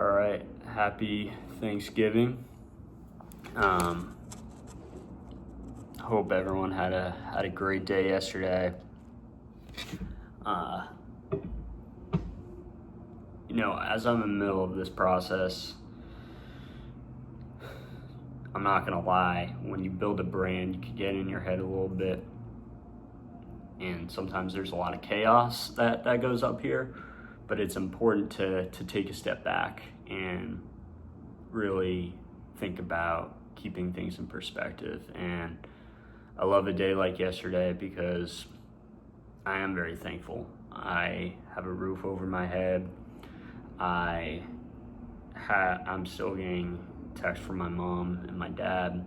All right, happy Thanksgiving. Hope everyone had a great day yesterday. Uh, as I'm in the middle of this process, I'm not gonna lie. When you build a brand, you can get in your head a little bit, and sometimes there's a lot of chaos that goes up here. But it's important to take a step back and really think about keeping things in perspective. And I love a day like yesterday because I am very thankful. I have a roof over my head. I'm still getting texts from my mom and my dad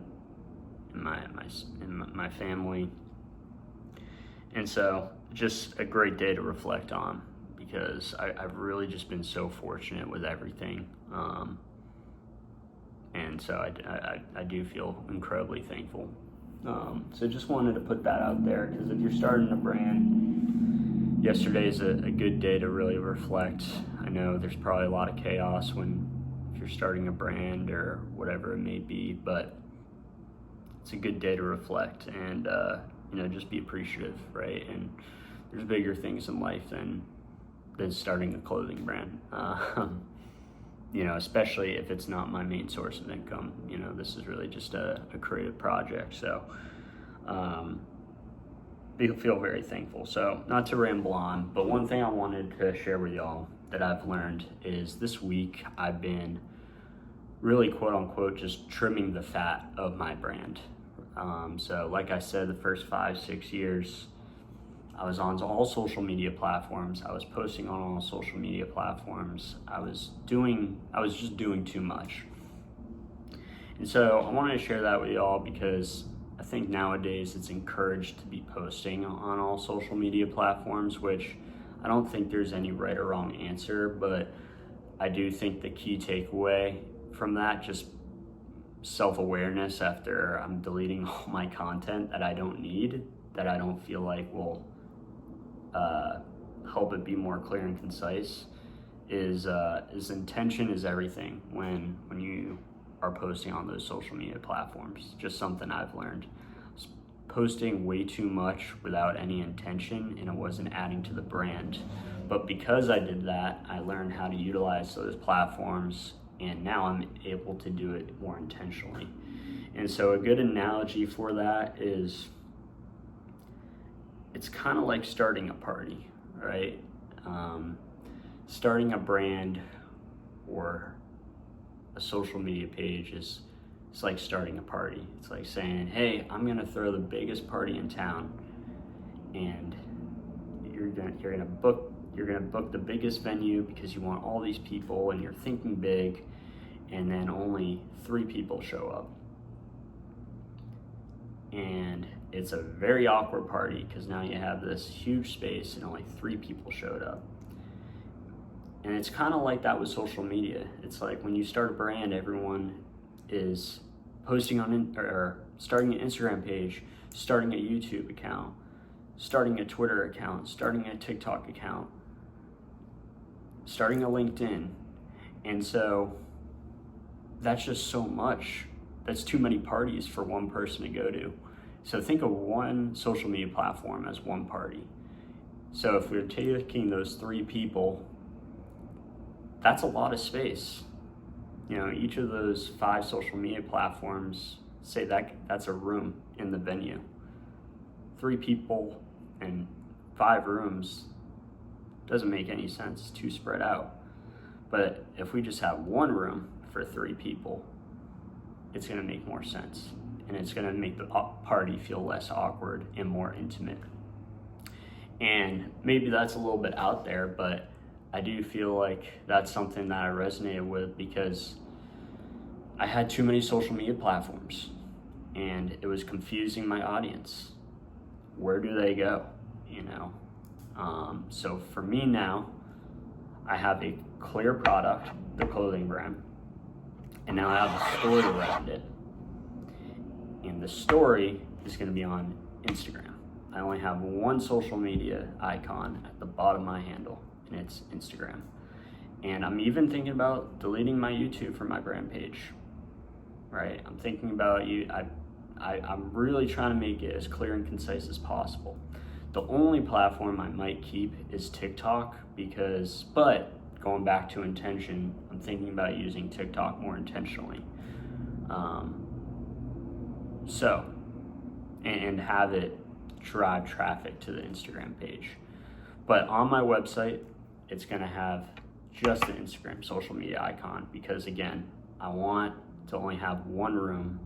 and my family. And so just a great day to reflect on, because I've really just been so fortunate with everything. And so I do feel incredibly thankful. So just wanted to put that out there, because if you're starting a brand, yesterday is a good day to really reflect. I know there's probably a lot of chaos if you're starting a brand or whatever it may be, but it's a good day to reflect and just be appreciative, right? And there's bigger things in life than starting a clothing brand. Especially if it's not my main source of income. This is really just a creative project. So feel very thankful. So not to ramble on, but one thing I wanted to share with y'all that I've learned is this week I've been really, quote unquote, just trimming the fat of my brand. So like I said, the first 5-6 years, I was on all social media platforms. I was posting on all social media platforms. I was just doing too much. And so I wanted to share that with y'all, because I think nowadays it's encouraged to be posting on all social media platforms, which I don't think there's any right or wrong answer, but I do think the key takeaway from that, just self-awareness after I'm deleting all my content that I don't need, that I don't feel like will help it be more clear and concise, is intention is everything when you are posting on those social media platforms. Just something I've learned. I was posting way too much without any intention, and it wasn't adding to the brand. But because I did that, I learned how to utilize those platforms, and now I'm able to do it more intentionally. And so a good analogy for that is, it's kind of like starting a party, right? Starting a brand or a social media page it's like starting a party. It's like saying, hey, I'm gonna throw the biggest party in town, and you're gonna book the biggest venue because you want all these people, and you're thinking big, and then only 3 people show up. And it's a very awkward party, because now you have this huge space and only 3 people showed up. And it's kind of like that with social media. It's like when you start a brand, everyone is posting or starting an Instagram page, starting a YouTube account, starting a Twitter account, starting a TikTok account, starting a LinkedIn. And so that's just so much. That's too many parties for one person to go to. So think of one social media platform as one party. So if we're taking those 3 people, that's a lot of space. Each of those 5 social media platforms, say that's a room in the venue. 3 people and 5 rooms doesn't make any sense. It's too spread out. But if we just have one room for 3 people, it's going to make more sense, and it's going to make the party feel less awkward and more intimate. And maybe that's a little bit out there, but I do feel like that's something that I resonated with, because I had too many social media platforms and it was confusing my audience. Where do they go? So for me now, I have a clear product, the clothing brand, and now I have a story around it. And the story is going to be on Instagram. I only have one social media icon at the bottom of my handle, and it's Instagram. And I'm even thinking about deleting my YouTube from my brand page, right? I'm thinking about I'm really trying to make it as clear and concise as possible. The only platform I might keep is TikTok but going back to intention, I'm thinking about using TikTok more intentionally. And have it drive traffic to the Instagram page. But on my website, it's gonna have just the Instagram social media icon, because again, I want to only have one room.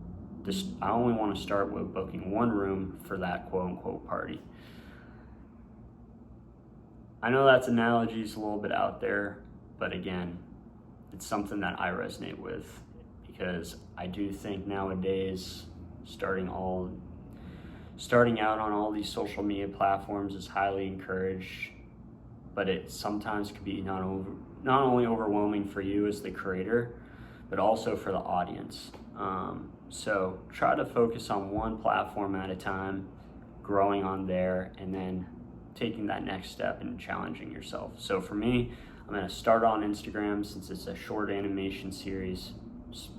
I only want to start with booking one room for that quote unquote party. I know that analogy is a little bit out there, but again, it's something that I resonate with, because I do think nowadays starting out on all these social media platforms is highly encouraged, but it sometimes can be not only overwhelming for you as the creator, but also for the audience. So try to focus on one platform at a time, growing on there, and then taking that next step and challenging yourself. So for me, I'm gonna start on Instagram, since it's a short animation series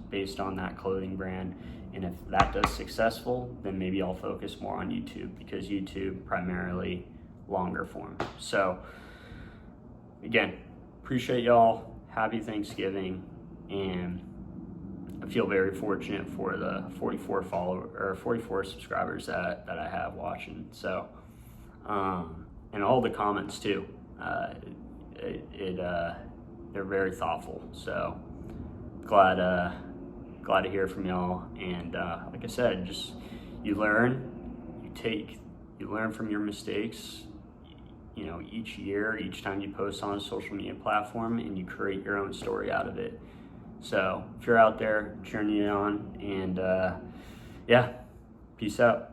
based on that clothing brand. And if that does successful, then maybe I'll focus more on YouTube, because YouTube primarily longer form. So again, appreciate y'all. Happy Thanksgiving. And I feel very fortunate for the 44 subscribers that I have watching. So, and all the comments too. They're very thoughtful. So glad to hear from y'all. And like I said, just you learn from your mistakes. You know, each time you post on a social media platform, and you create your own story out of it. So if you're out there, cheering you on, and yeah, peace out.